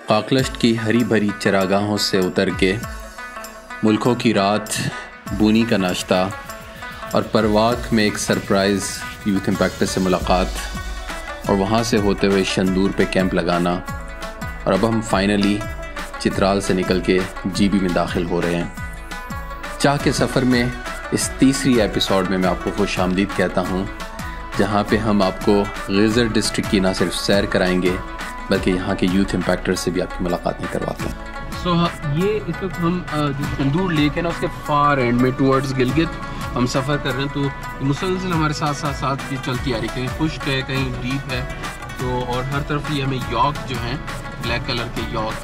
काकलश्त की हरी भरी चरागाहों से उतर के मुल्कों की रात, बूनी का नाश्ता और परवाक में एक सरप्राइज़ यूथ इम्पैक्टर से मुलाकात और वहाँ से होते हुए शंदूर पे कैंप लगाना, और अब हम फाइनली चित्राल से निकल के जीबी में दाखिल हो रहे हैं। चाह के सफ़र में इस तीसरी एपिसोड में मैं आपको खुशामदीद कहता हूँ, जहाँ पे हम आपको गिज़र डिस्ट्रिक्ट की ना सिर्फ सैर कराएंगे बल्कि यहाँ के यूथ इम्पैक्टर से भी आपकी मुलाकातें करवाते हैं। ये इस वक्त हम जो शंदूर लेक है ना, उसके फार एंड में टुवर्ड्स गिलगित हम सफ़र कर रहे हैं। तो मुसलसल हमारे साथ ये चलती आ रही है, कहीं खुश्क है कहीं डीप है, तो और हर तरफ ये हमें यॉक जो हैं ब्लैक कलर के yak,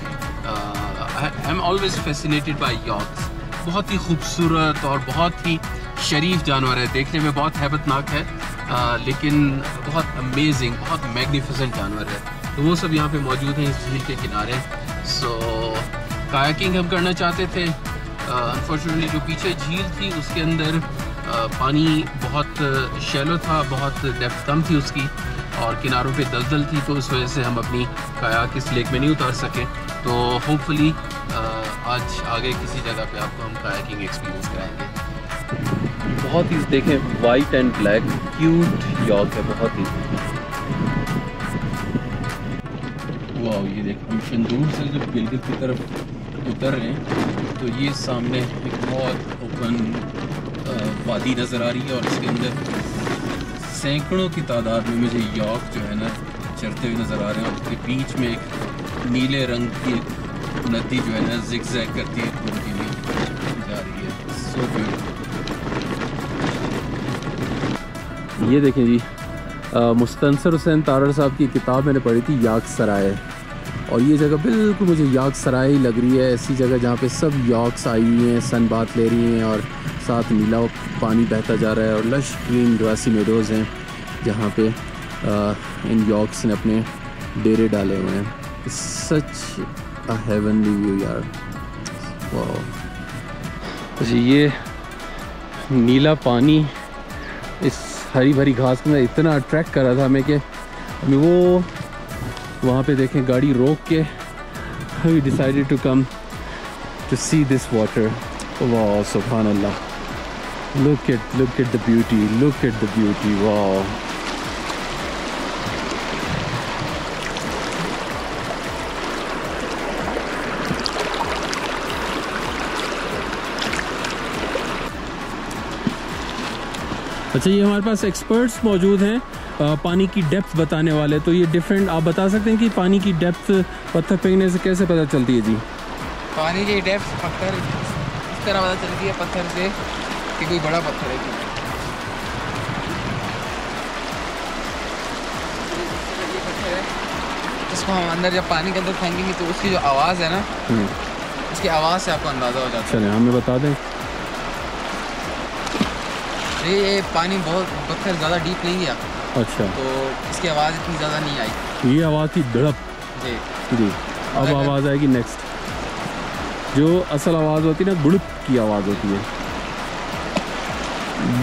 I am always fascinated by yaks. बहुत ही खूबसूरत और बहुत ही शरीफ जानवर है, देखने में बहुत हैबतनाक है, लेकिन बहुत अमेजिंग, बहुत मैग्निफिसेंट जानवर है। तो वो सब यहाँ पे मौजूद हैं इस झील के किनारे। कायाकिंग हम करना चाहते थे, अनफॉर्चुनेटली जो पीछे झील थी उसके अंदर पानी बहुत शैलो था, बहुत डेप्थ कम थी उसकी, और किनारों पे दलदल थी, तो इस वजह से हम अपनी कायाक इस लेक में नहीं उतार सके। तो होपफुली आज आगे किसी जगह पे आपको हम कायाकिंग एक्सपीरियंस कराएंगे। बहुत ही देखें white and black cute yak है, बहुत ही। वाह, ये देखें हम शंदूर से जब गिलगित की तरफ उतर रहे हैं तो ये सामने एक बहुत ओपन वादी नज़र आ रही है, और इसके अंदर सैकड़ों की तादाद में मुझे यॉक जो है ना चरते हुए नज़र आ रहे हैं, और उसके बीच में एक नीले रंग की नदी जो है ना जिगजैग करती है घूमती हुई जा रही है। So beautiful. ये देखें जी, मुस्तनसर हुसैन तारड़ साहब की किताब मैंने पढ़ी थी, याक सराय, और ये जगह बिल्कुल मुझे याक सराय ही लग रही है। ऐसी जगह जहाँ पे सब यॉक्स आई हुई हैं, सन बात ले रही हैं, और साथ नीला पानी बहता जा रहा है, और लश ग्रीन ग्रासी मेडोज़ हैं जहाँ पे इन यॉक्स ने अपने डेरे डाले हुए हैं। सच अ हेवनली व्यू यार, वाह। अच्छा, ये नीला पानी इस हरी भरी घास में इतना अट्रैक्ट कर रहा था हमें कि वो वहाँ पे देखें गाड़ी रोक के we decided to come to see this water. वाह, सुभान अल्लाह, look at the beauty, wow। अच्छा, ये हमारे पास एक्सपर्ट्स मौजूद हैं पानी की डेप्थ बताने वाले, तो ये डिफरेंट आप बता सकते हैं कि पानी की डेप्थ पत्थर फेंकने से कैसे पता चलती है जी? पानी की डेप्थ पत्थर इस तरह पता चलती है पत्थर से कि कोई बड़ा पत्थर है। ये पत्थर है, इसको हम अंदर जब पानी के अंदर फेंकेंगे तो उसकी जो आवाज़ है ना, उसकी आवाज़ से आपको अंदाज़ा हो जाता है। चलिए हमें बता दें। ये पानी बहुत पत्थर ज़्यादा डीप नहीं गया, अच्छा, तो इसकी आवाज़ इतनी ज़्यादा नहीं आई। ये आवाज़ थी धड़प जी। अब आवाज़ आएगी नेक्स्ट, जो असल आवाज़ होती है ना, गुड़ुप की आवाज़ होती है।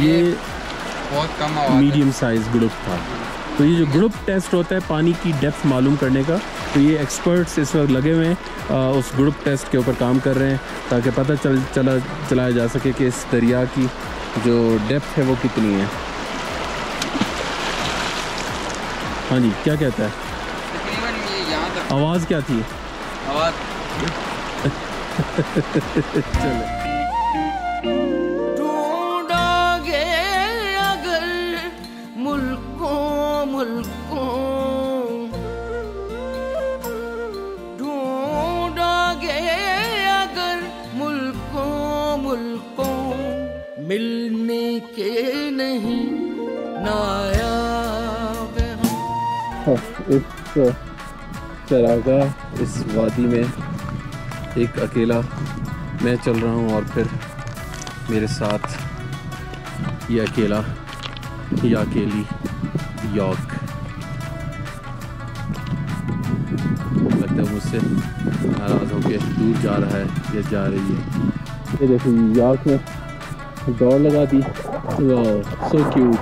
ये बहुत कम आवाज़, मीडियम साइज गुड़ुप था। तो ये जो ग्रुप टेस्ट होता है पानी की डेप्थ मालूम करने का, तो ये एक्सपर्ट्स इस वक्त लगे हुए हैं उस ग्रुप टेस्ट के ऊपर काम कर रहे हैं, ताकि पता चलाया जा सके कि इस दरिया की जो डेप्थ है वो कितनी है। हाँ जी, क्या कहता है? तकरीबन ये यहाँ तक। आवाज़ क्या थी? आवाज़ चले। ढूंढोगे अगर मुल्कों ढूंढोगे अगर मुल्कों मिलने के नहीं नायाब हम। इस चरागाह, इस वादी में एक अकेला मैं चल रहा हूँ, और फिर मेरे साथ ये अकेला या अकेली यॉक। मुझसे नाराज़ होकर दूर जा रहा है या जा रही है। ये देखो याक में दौड़ लगा दी। वाह सो क्यूट।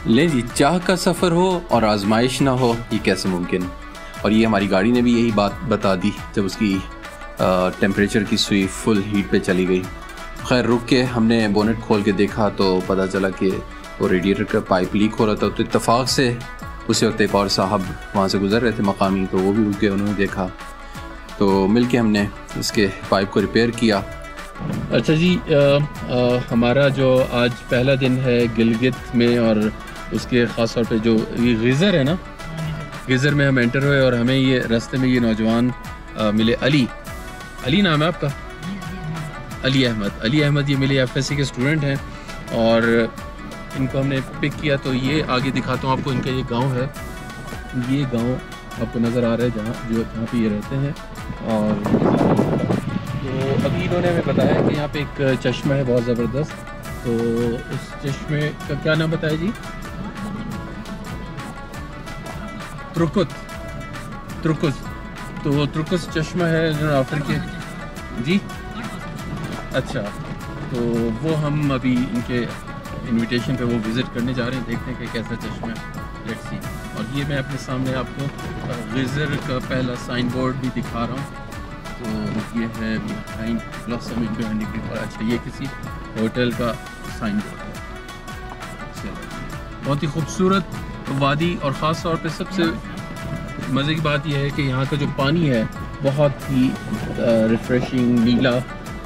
ले जी, चाह का सफ़र हो और आजमाइश ना हो, ये कैसे मुमकिन। और ये हमारी गाड़ी ने भी यही बात बता दी जब उसकी टेम्परेचर की सुई फुल हीट पे चली गई। खैर रुक के हमने बोनेट खोल के देखा तो पता चला कि वो रेडिएटर का पाइप लीक हो रहा था। तो इत्तेफाक से उसी वक्त एक और साहब वहाँ से गुज़र रहे थे मकामी, तो वो भी रुके, उन्होंने देखा तो मिल के हमने इसके पाइप को रिपेयर किया। अच्छा जी, हमारा जो आज पहला दिन है गिलगित में, और उसके ख़ास तौर पे जो ये गीज़र है ना, गीज़र में हम एंटर हुए और हमें ये रास्ते में ये नौजवान मिले। अली नाम है आपका? अली अहमद ये मिले, FSC के स्टूडेंट हैं और इनको हमने पिक किया। तो ये आगे दिखाता हूँ आपको, इनका ये गांव है। ये गांव आपको नज़र आ रहा है जहाँ पे ये रहते हैं। और तो अभी इन्होंने हमें बताया कि यहाँ पे एक चश्मा है बहुत ज़बरदस्त। तो उस चश्मे का क्या नाम बताया जी? त्रुकुस। तो वो त्रुकुस चश्मा है अफ्रीका के जी। अच्छा, तो वो हम अभी इनके इनविटेशन पे वो विज़िट करने जा रहे हैं, देखते हैं कि कैसा चश्मा है। Let's see. और ये मैं अपने सामने आपको गीज़र का पहला साइन बोर्ड भी दिखा रहा हूँ। तो ये है बिहाइंड ब्लॉसम इंडिया। और अच्छा, ये किसी होटल का साइन बोर्ड है। चलो, बहुत ही खूबसूरत वादी। और ख़ास तौर पे सबसे मज़े की बात यह है कि यहाँ का जो पानी है बहुत ही रिफ़्रेशिंग नीला।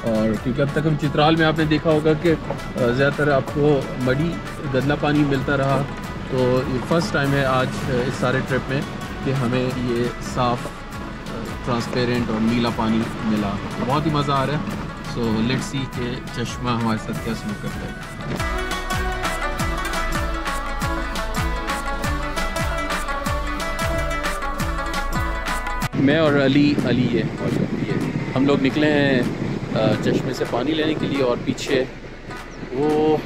और क्योंकि अब तक हम चित्राल में आपने देखा होगा कि ज़्यादातर आपको मडी गंदा पानी मिलता रहा, तो ये फ़र्स्ट टाइम है आज इस सारे ट्रिप में कि हमें ये साफ़ ट्रांसपेरेंट और नीला पानी मिला। तो बहुत ही मज़ा आ रहा है। सो लेट्स सी कि चश्मा हमारे साथ क्या सलूक करता है। मैं और अली ये हम लोग निकले हैं चश्मे से पानी लेने के लिए। और पीछे वो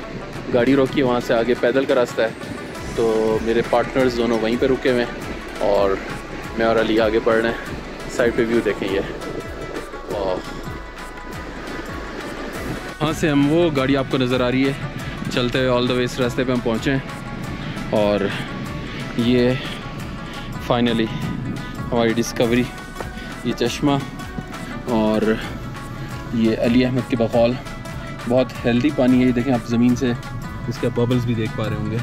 गाड़ी रोकी, वहाँ से आगे पैदल का रास्ता है। तो मेरे पार्टनर्स दोनों वहीं पे रुके हुए हैं और मैं और अली आगे बढ़ रहे हैं। साइड पे व्यू देखें ये। और वहाँ से हम, वो गाड़ी आपको नज़र आ रही है चलते हुए ऑल द वे इस रास्ते पे हम पहुँचे हैं। और ये फाइनली हमारी डिस्कवरी, ये चश्मा और ये अली अहमद के बकौल। बहुत हेल्दी पानी है। ये देखें आप, ज़मीन से इसके बबल्स भी देख पा रहे होंगे।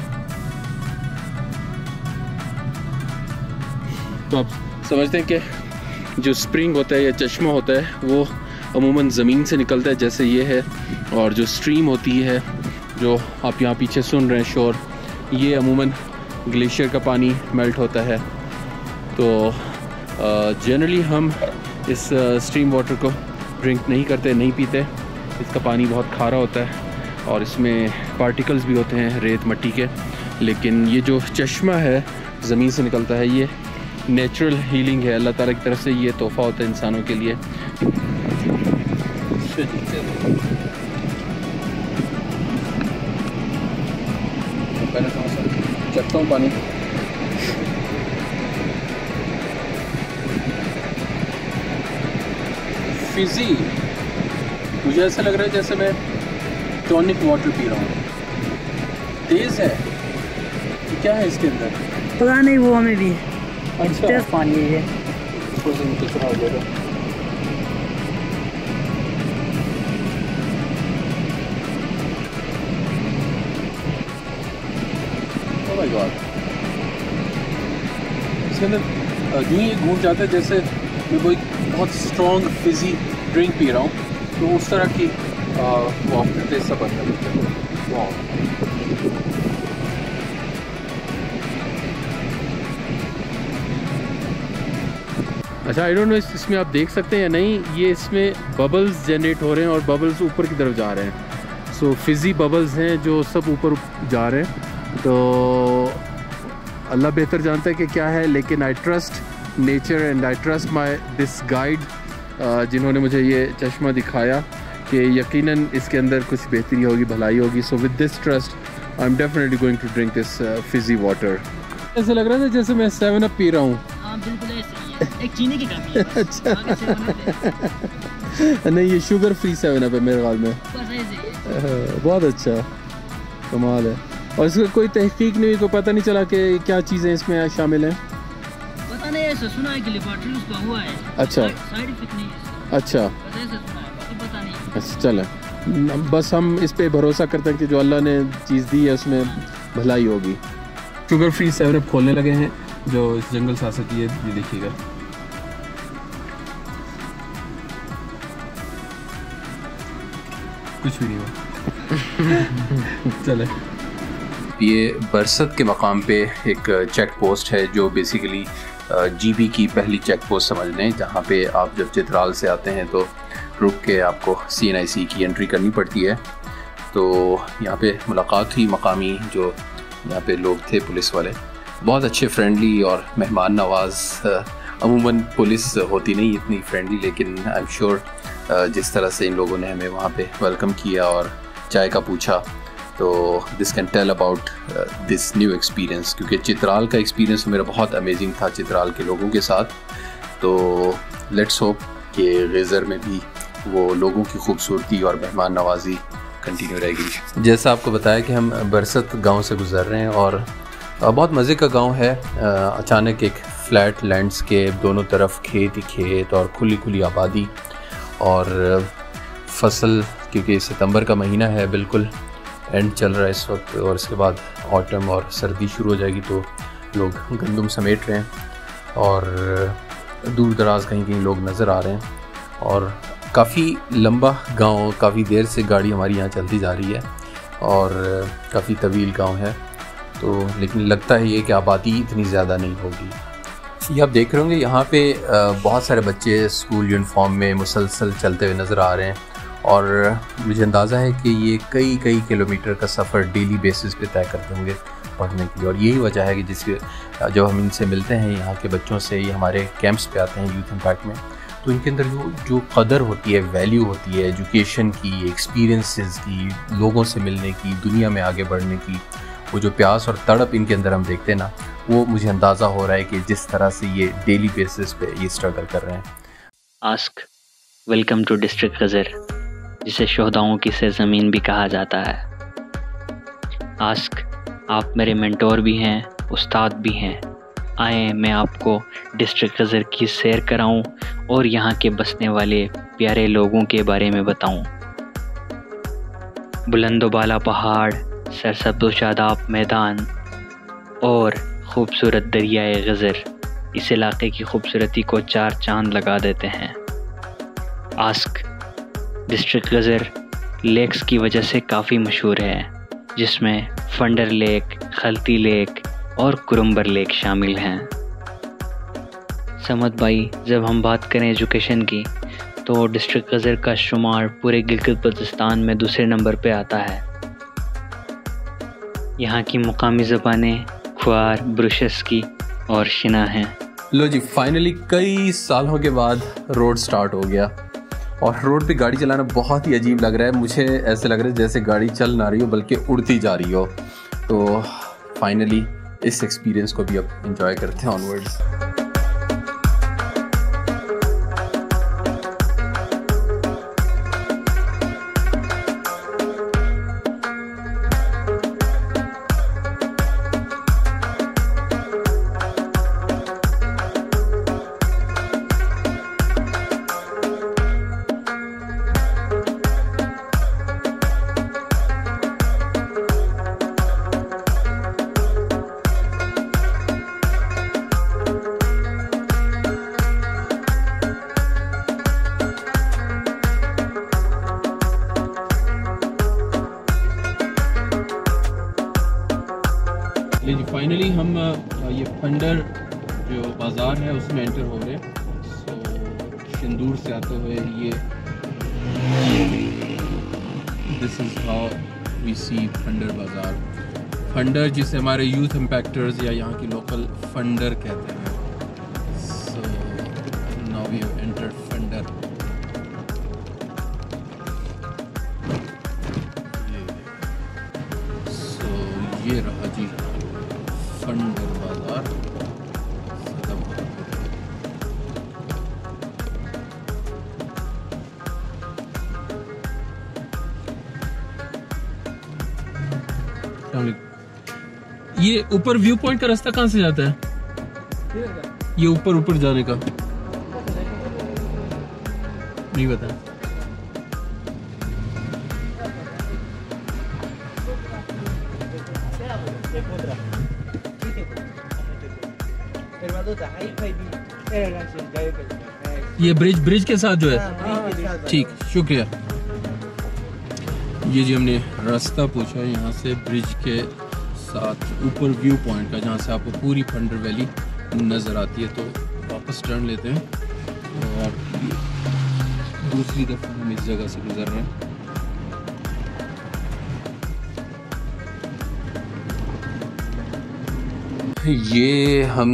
तो आप समझते हैं कि जो स्प्रिंग होता है या चश्मा होता है वो अमूमन ज़मीन से निकलता है, जैसे ये है। और जो स्ट्रीम होती है जो आप यहाँ पीछे सुन रहे हैं शोर, ये अमूमन ग्लेशियर का पानी मेल्ट होता है। तो जनरली हम इस स्ट्रीम वाटर को ड्रिंक नहीं करते, नहीं पीते। इसका पानी बहुत खारा होता है और इसमें पार्टिकल्स भी होते हैं रेत मट्टी के। लेकिन ये जो चश्मा है ज़मीन से निकलता है, ये नेचुरल हीलिंग है। अल्लाह ताला की तरफ से ये तोहफ़ा होता है इंसानों के लिए। पहले चखता हूँ पानी। फिजी, मुझे ऐसा लग रहा है जैसे मैं टॉनिक वाटर पी रहा हूँ। तेज़ है, क्या है इसके अंदर पता नहीं, वो हमें भी अच्छा तेज़ पानी है ये। कितना हो जाएगा? ओह माय गॉड, इसके अंदर यूँ ही घूम जाता है जैसे मैं कोई बहुत स्ट्रॉन्ग फिजी ड्रिंक पी रहा हूँ। तो उस तरह की वो आफ्टर टेस्ट सब बनता है। वाह, अच्छा, आई डोंट नो इसमें आप देख सकते हैं या नहीं, ये इसमें बबल्स जनरेट हो रहे हैं और बबल्स ऊपर की तरफ जा रहे हैं। सो फिजी बबल्स हैं जो सब ऊपर जा रहे हैं। तो अल्लाह बेहतर जानता है कि क्या है, लेकिन I trust nature and I trust my this guide जिन्होंने मुझे ये चश्मा दिखाया कि यकीनन इसके अंदर कुछ बेहतरी होगी, भलाई होगी। So with this trust I am definitely going to drink this fizzy water. ऐसे लग रहा था जैसे मैं 7 अप पी रहा हूँ। हाँ बिल्कुल ऐसे ही है, एक चीनी की कमी है बस। अच्छा। आगे से बना नहीं ये शुगर फ्री 7 अप है मेरे ख्याल में। बस ऐसे ही है। बहुत अच्छा, कमाल है। और इसका कोई तहकीक नहीं हुई, कोई पता नहीं चला कि क्या चीज़ें इसमें शामिल हैं? पता नहीं, ऐसा सुना है कि लेबोरेटरी उसका हुआ है। अच्छा। साइड इफेक्ट नहीं है इसका। अच्छा बस ऐसा सुना है, बाकी पता नहीं। अच्छा चलें, बस हम इस पे भरोसा करते हैं कि जो अल्लाह ने चीज़ दी है उसमें भलाई होगी। शुगर फ्री 7 अप खोलने लगे हैं जो इस जंगल साथ की है, ये देखिएगा। कुछ भी नहीं हुआ। चले, ये बरसत के मकाम पे एक चेक पोस्ट है जो बेसिकली जीबी की पहली चेक पोस्ट समझ लें, जहाँ पे आप जब चित्राल से आते हैं तो रुक के आपको CNIC की एंट्री करनी पड़ती है। तो यहाँ पे मुलाकात हुई, मकामी जो यहाँ पे लोग थे पुलिस वाले, बहुत अच्छे, फ्रेंडली और मेहमान नवाज़। अमूमन पुलिस होती नहीं इतनी फ्रेंडली, लेकिन आई एम श्योर जिस तरह से इन लोगों ने हमें वहाँ पे वेलकम किया और चाय का पूछा, तो this can tell about this new experience. क्योंकि चित्राल का एक्सपीरियंस मेरा बहुत अमेजिंग था चित्राल के लोगों के साथ। तो लेट्स होप कि गिज़र में भी वो लोगों की खूबसूरती और मेहमान नवाजी कंटिन्यू रहेगी। जैसा आपको बताया कि हम बरसत गांव से गुज़र रहे हैं और बहुत मज़े का गांव है। अचानक एक फ्लैट लैंडस्केप, दोनों तरफ खेत ही खेत और खुली खुली आबादी और फसल, क्योंकि सितंबर का महीना है, बिल्कुल एंड चल रहा है इस वक्त, और इसके बाद ऑटम और सर्दी शुरू हो जाएगी तो लोग गंदम समेट रहे हैं और दूर दराज कहीं कहीं लोग नज़र आ रहे हैं। और काफ़ी लंबा गांव, काफ़ी देर से गाड़ी हमारी यहाँ चलती जा रही है और काफ़ी तवील गांव है, तो लेकिन लगता है ये कि आबादी इतनी ज़्यादा नहीं होगी। ये आप देख रहे होंगे यहाँ पे बहुत सारे बच्चे स्कूल यूनिफॉर्म में मुसलसल चलते हुए नज़र आ रहे हैं और मुझे अंदाज़ा है कि ये कई कई किलोमीटर का सफ़र डेली बेसिस पे तय करते होंगे पढ़ने के लिए। और यही वजह है कि जिसके जब हम इनसे मिलते हैं, यहाँ के बच्चों से, ये हमारे कैंप्स पे आते हैं यूथ इम्पैक्ट में, तो इनके अंदर जो कदर होती है, वैल्यू होती है एजुकेशन की, एक्सपीरियंसेस की, लोगों से मिलने की, दुनिया में आगे बढ़ने की, वो जो प्यास और तड़प इनके अंदर हम देखते हैं ना, वो मुझे अंदाज़ा हो रहा है कि जिस तरह से ये डेली बेसिस पे ये स्ट्रगल कर रहे हैं। Ask welcome to district geyser, जिसे शोहदाओं की सरज़मीन भी कहा जाता है। आस्क, आप मेरे मेंटोर भी हैं, उस्ताद भी हैं। आए मैं आपको डिस्ट्रिक्ट गिज़र की सैर कराऊं और यहाँ के बसने वाले प्यारे लोगों के बारे में बताऊं। बुलंदोबाला पहाड़, सरसब्ज़ शादाब मैदान और खूबसूरत दरियाए गिज़र इस इलाके की खूबसूरती को चार चांद लगा देते हैं। आस्क डिस्ट्रिक्ट गिज़र लेक्स की वजह से काफ़ी मशहूर है, जिसमें फंडर लेक, खलती लेक और कुरुम्बर लेक शामिल हैं। समद भाई, जब हम बात करें एजुकेशन की तो डिस्ट्रिक्ट गिज़र का शुमार पूरे गिलगित बल्तिस्तान में दूसरे नंबर पे आता है। यहाँ की मुकामी ज़बानें ख्वार, ब्रुशस्की और शिना हैं। लो जी, फाइनली कई सालों के बाद रोड स्टार्ट हो गया और रोड पे गाड़ी चलाना बहुत ही अजीब लग रहा है। मुझे ऐसे लग रहा है जैसे गाड़ी चल ना रही हो बल्कि उड़ती जा रही हो। तो फाइनली इस एक्सपीरियंस को भी अब एंजॉय करते हैं ऑनवर्ड्स। फाइनली हम ये फंडर जो बाज़ार है उसमें एंटर हो रहे हैं। सो शिंदूर से आते हुए ये this is how we see Phander बाज़ार। फंडर जिसे हमारे यूथ इम्पैक्टर्स या यहाँ की लोकल फंडर कहते हैं। So now we have entered funder. So ये रहा जी फंडर बाजार ये ऊपर व्यू पॉइंट का रास्ता कहाँ से जाता है? ये ऊपर जाने का नहीं पता। ये ब्रिज के साथ जो है, ठीक, शुक्रिया। ये जी हमने रास्ता पूछा है यहाँ से ब्रिज के साथ ऊपर व्यू पॉइंट का, जहाँ से आपको पूरी फंडर वैली नज़र आती है। तो वापस टर्न लेते हैं और दूसरी दफ़ा हम इस जगह से गुजर रहे हैं। ये हम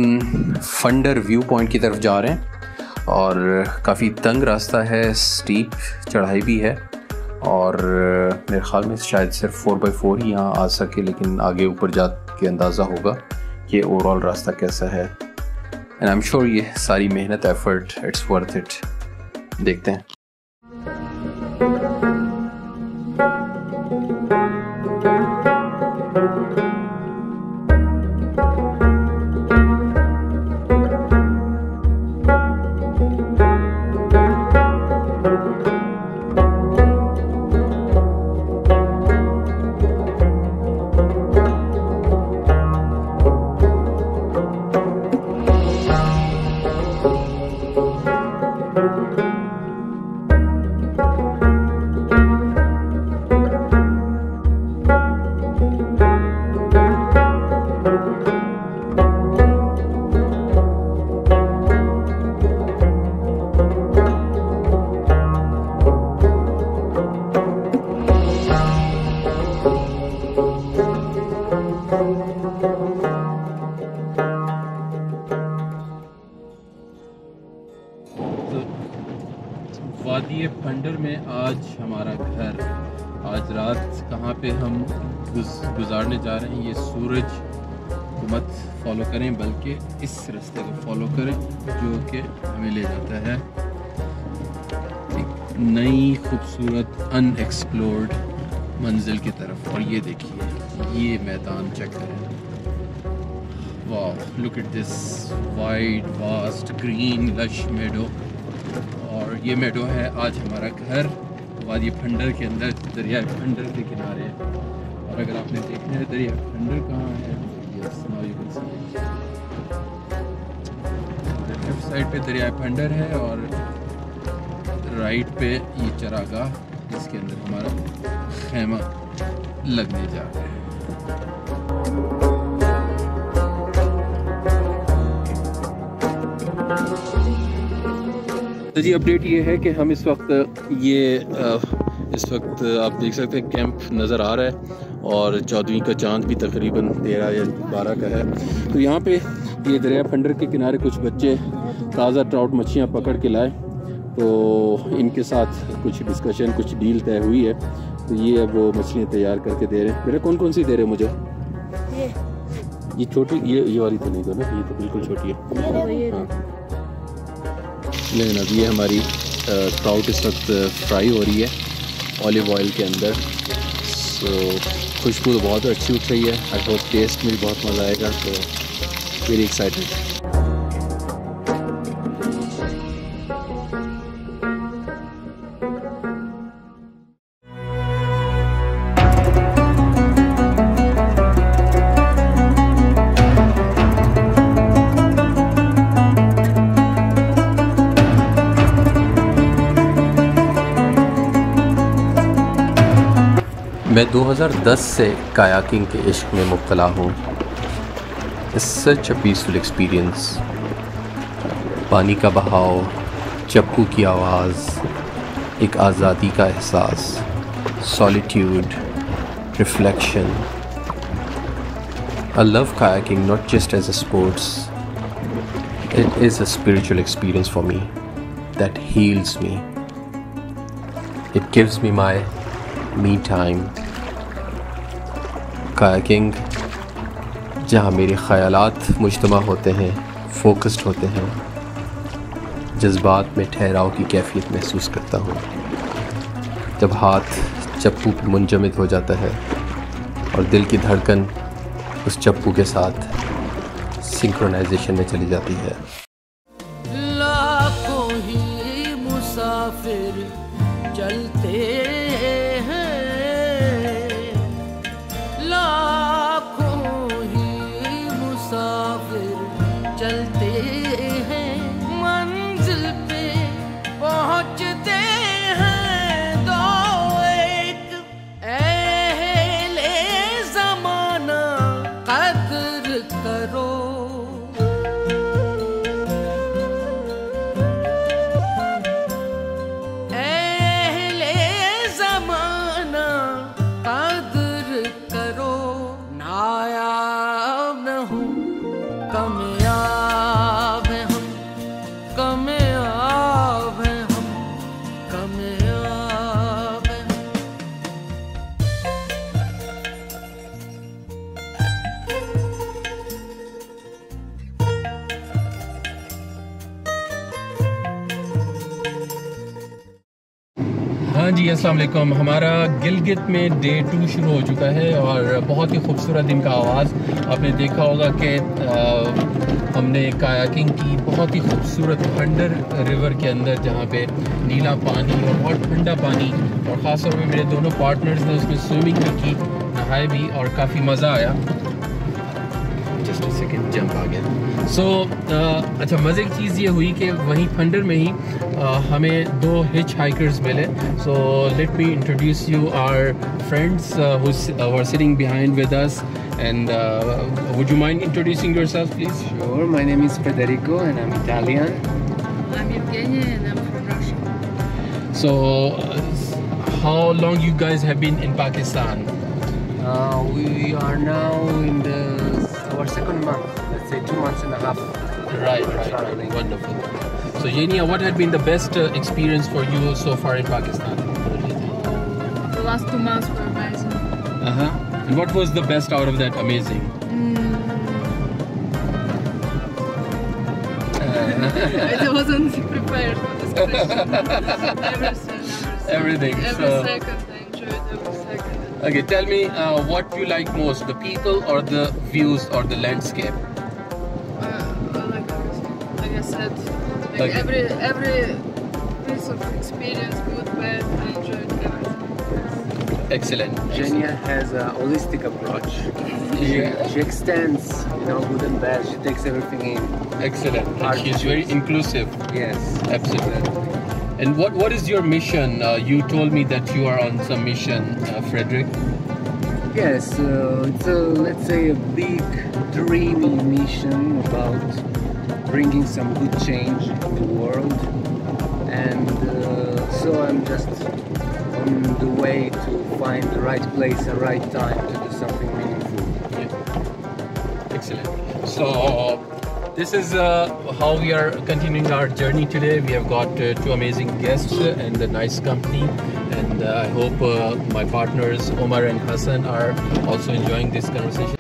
फंडर व्यू पॉइंट की तरफ जा रहे हैं और काफ़ी तंग रास्ता है, स्टीप चढ़ाई भी है और मेरे ख्याल में शायद सिर्फ 4x4 ही यहाँ आ सके, लेकिन आगे ऊपर जा के अंदाज़ा होगा कि ओवरऑल रास्ता कैसा है। एंड आई एम श्योर ये सारी मेहनत, एफर्ट, इट्स वर्थ इट। देखते हैं। वादी फंडर में आज हमारा घर, आज रात कहाँ पे हम गुजारने जा रहे हैं, ये सूरज को मत फॉलो करें बल्कि इस रास्ते को फॉलो करें जो कि हमें ले जाता है एक नई खूबसूरत अनएक्सप्लोर्ड मंजिल की तरफ। और ये देखिए, ये मैदान चेक करें, वाह, look at this wide vast green lush meadow. और ये मेडो है आज हमारा घर वादी फंडर के अंदर, दरिया फंडर के किनारे। और अगर आपने देखना है दरिया फंडर कहाँ है, yes now you can see left side पे दरिया फंडर है और राइट पे ये चरागाह, जिसके अंदर हमारा खेमा लगने जा रहा है। तो जी अपडेट ये है कि हम इस वक्त आप देख सकते हैं कैंप नज़र आ रहा है और 14वीं का चांद भी तकरीबन 13 या 12 का है। तो यहाँ पे ये दरिया फंडर के किनारे कुछ बच्चे ताज़ा ट्राउट मछलियाँ पकड़ के लाए, तो इनके साथ कुछ डिस्कशन, कुछ डील तय हुई है। तो ये अब वो मछलियाँ तैयार करके दे रहे हैं। मेरे कौन कौन सी दे रहे हैं मुझे? ये छोटी, ये वाली तो नहीं दो ना, ये तो बिल्कुल छोटी है। हाँ, लेकिन अब ये हमारी ट्राउट इस वक्त फ्राई हो रही है ऑलिव ऑयल के अंदर। सो खुशबू तो बहुत अच्छी उठ रही है। आई होप टेस्ट में भी बहुत मज़ा आएगा। तो वेरी एक्साइटेड। मैं 2010 से कायाकिंग के इश्क में मुब्तला हूँ। It's such a peaceful experience. पानी का बहाव, चप्पू की आवाज़, एक आज़ादी का एहसास, solitude, reflection. I love kayaking not just as a sports. It is a spiritual experience for me that heals me. It gives me my me time. Kayaking जहाँ मेरे ख़यालात मुज्तमा होते हैं, फोकस्ड होते हैं, जज्बात में ठहराव की कैफियत महसूस करता हूँ। जब हाथ चप्पू पे मुंजमद हो जाता है और दिल की धड़कन उस चप्पू के साथ सिंक्रोनाइजेशन में चली जाती है। लाखों ही मुसाफिर चलते हैं, लाखों ही मुसाफिर चलते हैं, मंजिल पे पहुंचते हैं दो एक अहले ज़माना कद्र करो। अहले ज़माना कद्र करो, नायाब न हूँ कामयाब हैं हम, कामयाब हैं हम, कामयाब हैं हम। हाँ जी, अस्सलाम वालेकुम। हमारा गिलगित में डे 2 शुरू हो चुका है और बहुत ही खूबसूरत दिन का आवाज़। आपने देखा होगा कि हमने कायाकिंग की बहुत ही खूबसूरत खंडर रिवर के अंदर, जहाँ पे नीला पानी और बहुत ठंडा पानी, और ख़ास तौर पे मेरे दोनों पार्टनर्स ने उसमें स्विमिंग भी की, नहाए भी और काफ़ी मज़ा आया। जस्ट सेकेंड, जंप आ गया। सो अच्छा, मज़े की चीज़ ये हुई कि वहीं खंडर में ही हमें 2 हिच हाइकर्स मिले। So let me introduce you our friends who are sitting behind with us, and would you mind introducing yourself, please? Sure, my name is Federico and I'm Italian. I'm Evgenia and I'm from Russia. So how long you guys have been in Pakistan? We are now in our second month, let's say 2 months and a half. Right. Wonderful. So Yenia, what had been the best experience for you so far in Pakistan? The last 2 months were amazing. And what was the best out of that amazing? I wasn't prepared for this question. Everything. Every So, second, I enjoyed every second. okay, tell me what you like most, the people or the views or the landscape? I like everything. Like I said, Okay. every piece of experience, good, bad, I enjoyed everything. Excellent. Genia has a holistic approach. She extends, good and bad. She takes everything in. Excellent. And she's very inclusive. Yes. Absolutely. And what is your mission? You told me that you are on some mission, Frederick. Yes, it's let's say a big dreamy mission about bringing some good change in the world, and so I'm just on the way to find the right place and right time to do something meaningful. Yeah. Excellent. So this is how we are continuing our journey today. We have got 2 amazing guests and a nice company, and I hope my partners Omar and Hassan are also enjoying this conversation.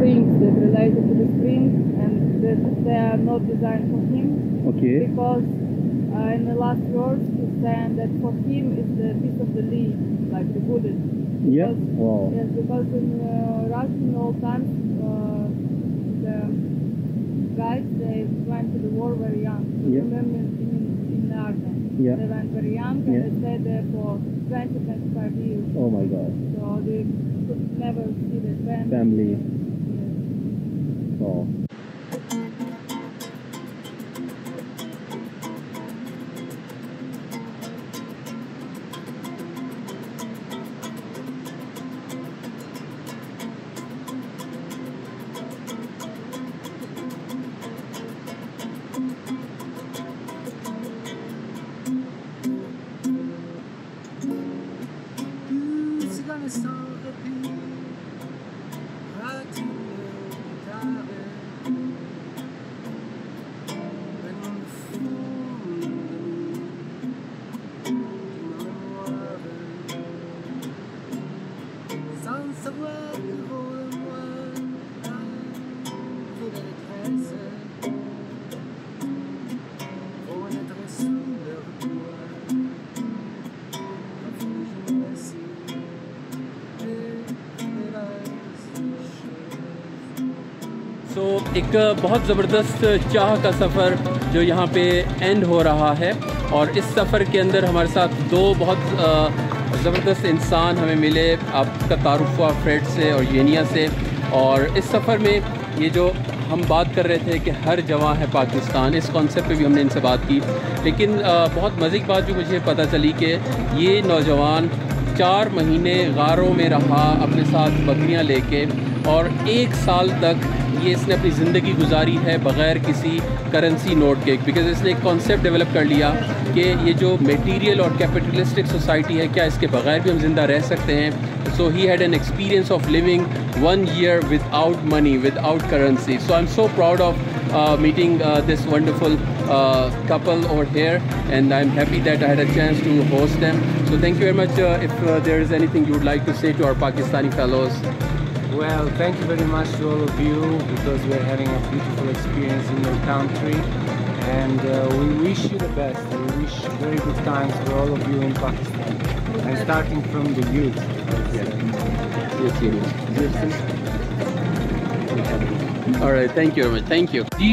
Things that related to the spring and that they are not designed for him. Okay. Because in the last verse he's saying that for him is the piece of the leaf, like the Buddhist. Yeah. Because, Wow. Yes, because in Russian old times the guys, they went to the war very young. So Yeah. remember in the army. Yeah. They went very young Yeah. and they stayed there for 20-25 years. Oh my God. So they could never see their family. Family. Yes. Wow. एक बहुत ज़बरदस्त चाह का सफ़र जो यहाँ पे and हो रहा है। और इस सफ़र के अंदर हमारे साथ दो बहुत ज़बरदस्त इंसान हमें मिले। आपका तारुफ हुआ फ्रेड से और येनिया से। और इस सफ़र में ये जो हम बात कर रहे थे कि हर जवां है पाकिस्तान, इस कॉन्सेप्ट पे भी हमने इनसे बात की। लेकिन बहुत मज़े की बात जो मुझे पता चली कि ये नौजवान 4 महीने गारों में रहा अपने साथ बकरियां लेके, और 1 साल तक ये इसने अपनी ज़िंदगी गुजारी है बग़ैर किसी करेंसी नोट के। बिकॉज़ इसने एक कॉन्सेप्ट डेवलप कर लिया कि ये जो मटेरियल और कैपिटलिस्टिक सोसाइटी है, क्या इसके बग़ैर भी हम ज़िंदा रह सकते हैं। So he had an experience of living 1 year without money, without currency. So I'm so proud of meeting this wonderful couple over here, and I'm happy that I had a chance to host them. So thank you very much. If there is anything you would like to say to our Pakistani fellows. Well, thank you very much to all of you, because we are having a beautiful experience in your country, and we wish you the best. We wish very good times for all of you in Pakistan, and starting from the youth. Alright, thank you very much. Thank you. जी,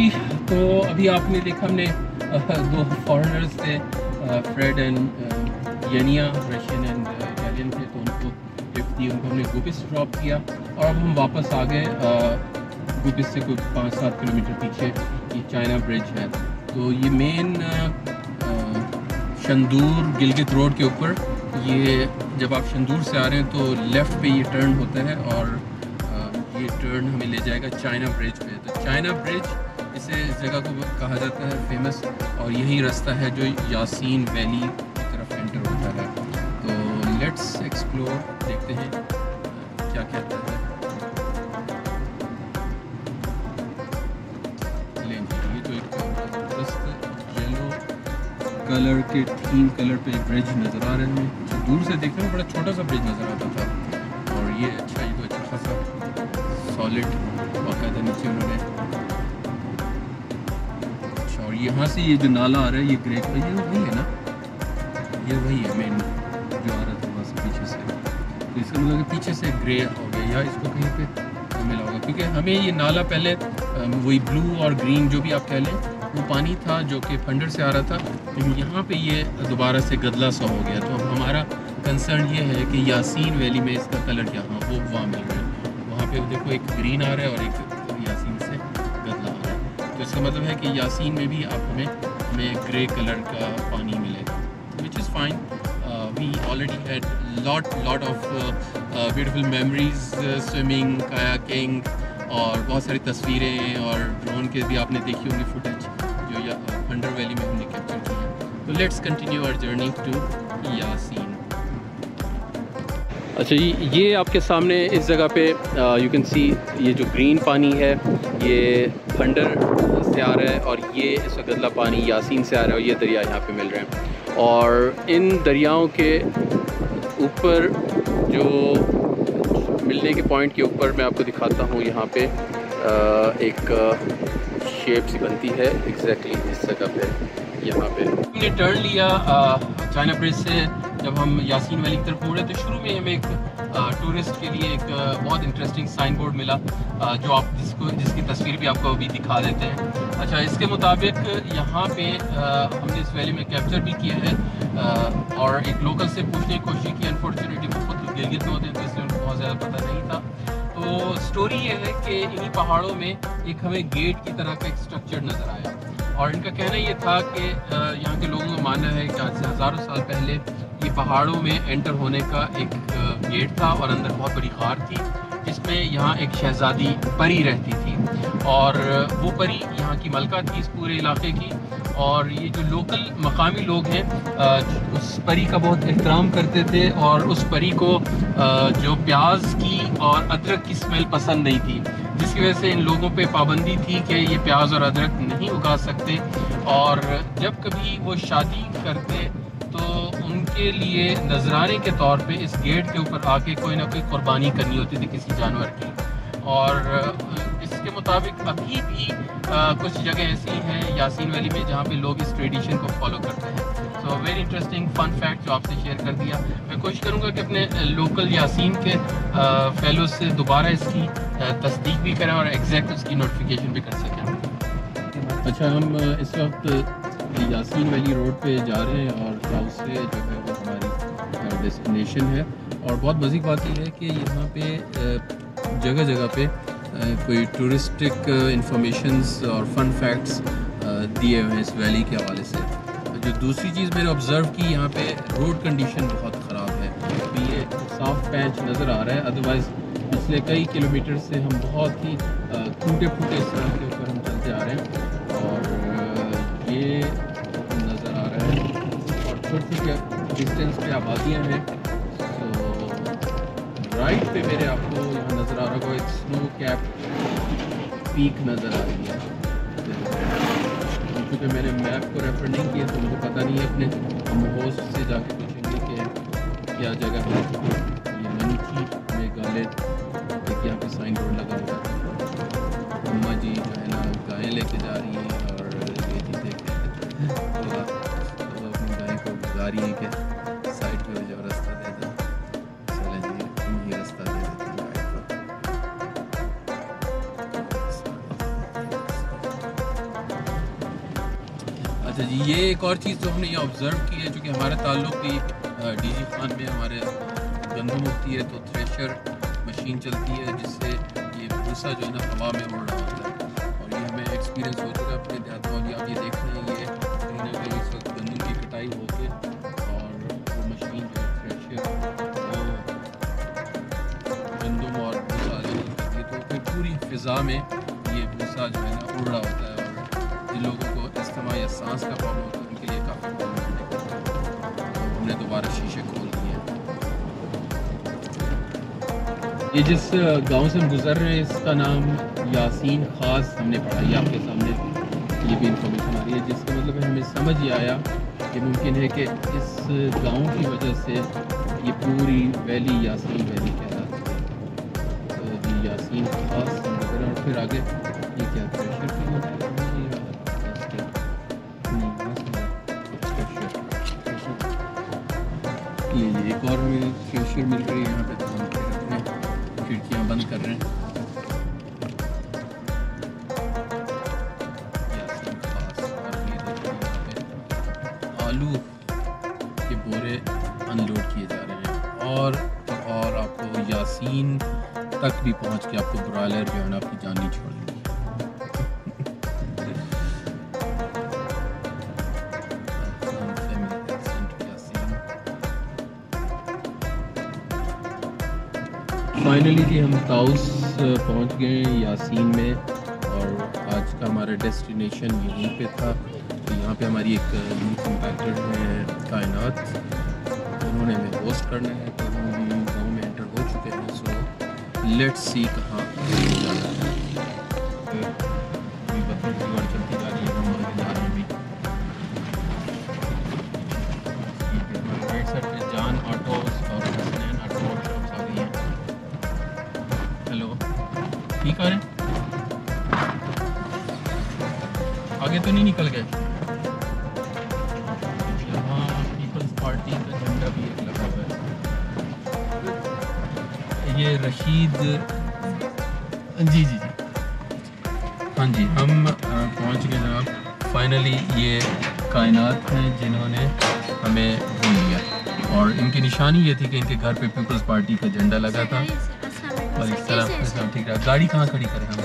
तो अभी आपने देखा हमने 2 foreigners थे, Fred and Yenia, Russian and Italian थे। तो उनको gift दी, उनको हमने गुबिस ड्रॉप किया और अब हम वापस आ गए। गुबिस से कोई 5-7 किलोमीटर पीछे ये चाइना ब्रिज है। तो ये मेन शंदूर गिलगित रोड के ऊपर, ये जब आप शंदूर से आ रहे हैं तो लेफ़्ट पे ये टर्न होता है और ये टर्न हमें ले जाएगा चाइना ब्रिज पे। तो चाइना ब्रिज इस जगह को कहा जाता है फेमस, और यही रास्ता है जो यासीन वैली की तरफ एंटर होता है। तो लेट्स एक्सप्लोर, देखते हैं क्या कहता है। ये तो एक येलो कलर के थीम कलर पे ब्रिज नज़र आ रहे हैं। जो दूर से देखने में बड़ा छोटा सा ब्रिज नज़र आता था, और ये अच्छा, ये तो अच्छा खासा सॉलिड बाकायदा नीचे उन्होंने। अच्छा, और यहाँ से ये जो नाला आ रहा है ये ग्रे का, ये वही है ना, ये वही है मेन जो आ रहा था वहाँ से पीछे से। तो इसका मतलब पीछे से ग्रे हो गया, या इसको कहीं पे मिला होगा, क्योंकि हमें ये नाला पहले वही ब्लू और ग्रीन जो भी आप कह लें वो पानी था जो कि फंडर से आ रहा था, लेकिन यहाँ पे ये दोबारा से गदला सा हो गया। तो अब हमारा कंसर्न ये है कि यासीन वैली में इसका कलर क्या वो वहाँ मिल रहा है। वहाँ पे देखो एक ग्रीन आ रहा है और एक यासीन से गदला आ रहा है। तो इसका मतलब है कि यासीन में भी आप हमें ग्रे कलर का पानी मिलेगा, which is fine. We already had lot of beautiful memories, swimming, kayaking, और बहुत सारी तस्वीरें और ड्रोन के भी आपने देखी होंगी फुटेज जो फंडर वैली में हमने कैप्चर की है। तो let's continue our journey to Yasin. अच्छा जी, ये आपके सामने इस जगह पे यू कैन सी ये जो ग्रीन पानी है ये फंडर से आ रहा है, और ये इस वक्त गदला पानी यासीन से आ रहा है, और ये दरिया यहाँ पे मिल रहे हैं। और इन दरियाओं के ऊपर जो मिलने के पॉइंट के ऊपर मैं आपको दिखाता हूँ, यहाँ पे एक शेप सी बनती है एग्जैक्टली इस जगह पे। यहाँ पे हमने टर्न लिया चाइना ब्रिज से। जब हम यासीन वैली की तरफ मुड़े तो शुरू में हमें एक टूरिस्ट के लिए एक बहुत इंटरेस्टिंग साइन बोर्ड मिला, जो आप जिसकी तस्वीर भी आपको अभी दिखा देते हैं। अच्छा, इसके मुताबिक यहाँ पे हमने इस वैली में कैप्चर भी किया है, और एक लोकल से पूछने की कोशिश की। अनफॉर्चुनेटली वो खुद गिलगित में होते हैं तो इसलिए उनको बहुत ज़्यादा पता नहीं था। तो स्टोरी ये है कि इन्हीं पहाड़ों में एक हमें गेट की तरह का एक स्ट्रक्चर नज़र आया, और इनका कहना ये था कि यहाँ के लोगों का मानना है कि आज से हज़ारों साल पहले ये पहाड़ों में एंटर होने का एक गेट था, और अंदर बहुत बड़ी गार थी जिसमें यहाँ एक शहज़ादी परी रहती थी, और वो परी यहाँ की मलका थी इस पूरे इलाके की। और ये जो लोकल मकामी लोग हैं उस परी का बहुत एहतराम करते थे, और उस परी को जो प्याज की और अदरक की स्मेल पसंद नहीं थी, जिसकी वजह से इन लोगों पे पाबंदी थी कि ये प्याज और अदरक नहीं उगा सकते। और जब कभी वो शादी करते तो उनके लिए नजराने के तौर पे इस गेट के ऊपर आके कोई ना कोई कुर्बानी करनी होती थी किसी जानवर की। और इसके मुताबिक अभी भी कुछ जगह ऐसी हैं यासीन वैली में जहाँ पे लोग इस ट्रेडिशन को फॉलो करते हैं। तो तो वेरी इंटरेस्टिंग फन फैक्ट जो आपसे शेयर कर दिया। मैं कोशिश करूँगा कि अपने लोकल यासीन के फेलो से दोबारा इसकी तस्दीक भी करें और एग्जैक्ट उसकी नोटिफिकेशन भी कर सकें। अच्छा, हम इस वक्त यासीन वैली रोड पे जा रहे हैं और साउथ से जो है वो हमारी डेस्टिनेशन है। और बहुत मज़े की बात यह है कि यहाँ पे जगह जगह पे कोई टूरिस्टिक इंफॉर्मेशंस और फन फैक्ट्स दिए हुए हैं इस वैली के हवाले से। जो दूसरी चीज़ मैंने ऑब्ज़र्व की, यहाँ पे रोड कंडीशन बहुत ख़राब है। अभी ये साफ पैच नज़र आ रहा है, अदरवाइज़ पिछले कई किलोमीटर से हम बहुत ही टूटे फूटे सड़क के ऊपर हम चलते आ रहे हैं। और ये नज़र आ रहा है और छोटे छोटे डिस्टेंस पे आबादियाँ हैं। तो राइट पे मेरे आपको यहाँ नज़र आ रहा होगा एक स्नो कैप पीक नज़र आ रही है। क्योंकि मैंने मैप को रेफर नहीं किया तो मुझे पता नहीं है, अपने हम होस्ट से जाके पूछेंगे कि क्या जगह है। ये मनुची मेघालय, एक यहाँ पे साइन बोर्ड लगा हुआ है। अम्मा जी जो है ना गायें लेके जा रही हैं और बेटी देख तो अपनी गाय को बुला रही है कि साइड पे जो रास्ता दे दो। चले जी, तुम ही रास्ता दे देते हैं गाय को। अच्छा जी, ये एक और चीज़ जो हमने ये ऑब्ज़र्व की है, जो कि हमारे ताल्लुक भी डीजी खान में हमारे गंदम होती है तो थ्रेशर मशीन चलती है जिससे ये भूसा जो है ना हवा में उड़ रहा होता है। और ये हमें एक्सपीरियंस हो चुका है अपने देहात में। और आप ये देख रहे हैं, ये कहीं ना कहीं इस वक्त गंदम की कटाई होके और वो मशीन जो है थ्रेशर वो गंदम और भूसा जो करती है, तो फिर पूरी फ़िज़ा में ये भूसा जो है ना उड़ रहा होता है। और जिन लोगों को अस्थमा या सांस का प्रॉब्लम होता है उनके लिए काफ़ी प्रॉब्लम है। तो हमने दोबारा शीशे खोल दिए। ये जिस गांव से हम गुजर रहे हैं इसका नाम यासीन खास हमने पढ़ा, ये आपके सामने ये भी इंफॉर्मेशन आ रही है, जिसका मतलब है हमें समझ ये आया कि मुमकिन है कि इस गांव की वजह से ये पूरी वैली यासीन वैली कहलाती है। तो ये यासीन खास हम गुजर रहे हैं। और फिर आगे ये क्या प्रेशर की होता है, ये एक और हमें थ्रेशर मिल रही है यहाँ पे। तो हम फिर अपने खिड़कियाँ बंद कर रहे हैं। यासीन खास, और ये देखिए यहाँ पे आलू के बोरे अनलोड किए जा रहे हैं। और आपको यासीन तक भी पहुँच के आपको ब्रॉयलर जो है ना आपकी जान नहीं छोड़ेगी। फाइनली जी हम ताउस पहुंच गए यासीन में और आज का हमारा डेस्टिनेशन यहीं पे था। तो यहाँ पे हमारी एक यूथ एम्बेसडर है कायनात, उन्होंने हमें होस्ट करना है। तो हम गाँव में एंटर हो चुके हैं। सो लेट्स सी कहाँ जाना है। चलती जा रही है, हम आगे जा रहे हैं भी। राइट साइड पे जान ऑटोस और हसनैन ऑटो वर्कशॉप्स आ गई हैं। हेलो, ठीक आ रहे हैं? आगे तो नहीं निकल गए? यहाँ पीपल्स पार्टी का झंडा भी एक लगा हुआ है। ये रशीद जी जी जी हाँ जी, हम पहुँच गए जनाब। फाइनली ये कायनात हैं जिन्होंने हमें ढूंढ लिया। और इनकी निशानी ये थी कि इनके घर पे पीपल्स पार्टी का झंडा लगा था। और इस तरह सब ठीक रहा। गाड़ी कहाँ खड़ी करें हम?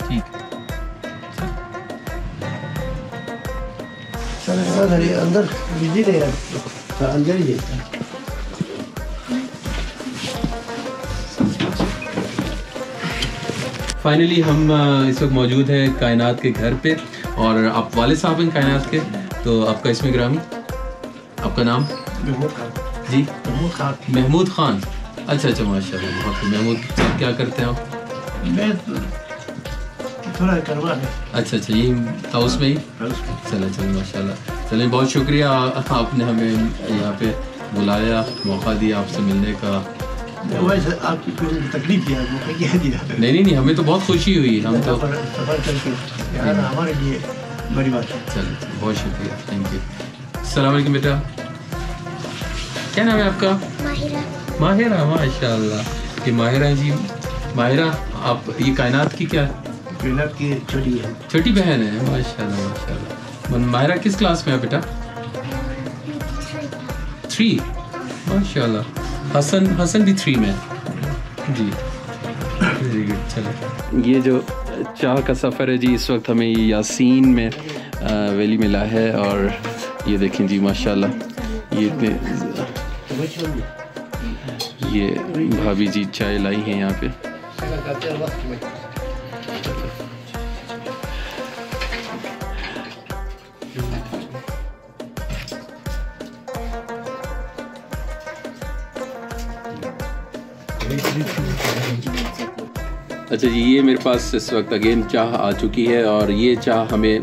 ठीक है, अंदर बिजी नहीं है, अंदर ही है। फाइनली हम इस वक्त मौजूद हैं कायनात के घर पे। और आप वालिद साहब हैं कायनात के, तो आपका इसमें ग्रामी, आपका नाम? जी महमूद खान। अच्छा अच्छा, माशाल्लाह। बहुत महमूद साहब क्या करते हैं आप? मैं थोड़ा करवा है। अच्छा अच्छा, ये ताउस में ही? चलो चलो, माशाल्लाह। चलिए, बहुत शुक्रिया आपने हमें यहाँ पे बुलाया, मौका दिया आपसे मिलने का। वैसे आपकी कोई तकलीफ है वो कह दिया। नहीं, हमें तो बहुत खुशी हुई। हम तो सफर करके यार हमारे लिए बड़ी बात है। चलो, बहुत शुक्रिया, थैंक यू। अस्सलाम वालेकुम बेटा, क्या नाम है आपका? माहिरा, माशाल्लाह। ये माहिरा जी। माहिरा, आप ये कायनात की क्या? कायनात की छोटी बहन है। माशाल्लाह। माहिरा किस क्लास में है बेटा? 3। माशाल्लाह। हसन भी 3 में जी। Very good. चलो, ये जो चाह का सफ़र है जी, इस वक्त हमें यासीन में वैली मिला है। और ये देखें जी, माशाल्लाह, ये इतने ये भाभी जी चाय लाई हैं यहाँ पे। अच्छा जी, ये मेरे पास इस वक्त अगेन चाह आ चुकी है। और ये चाह हमें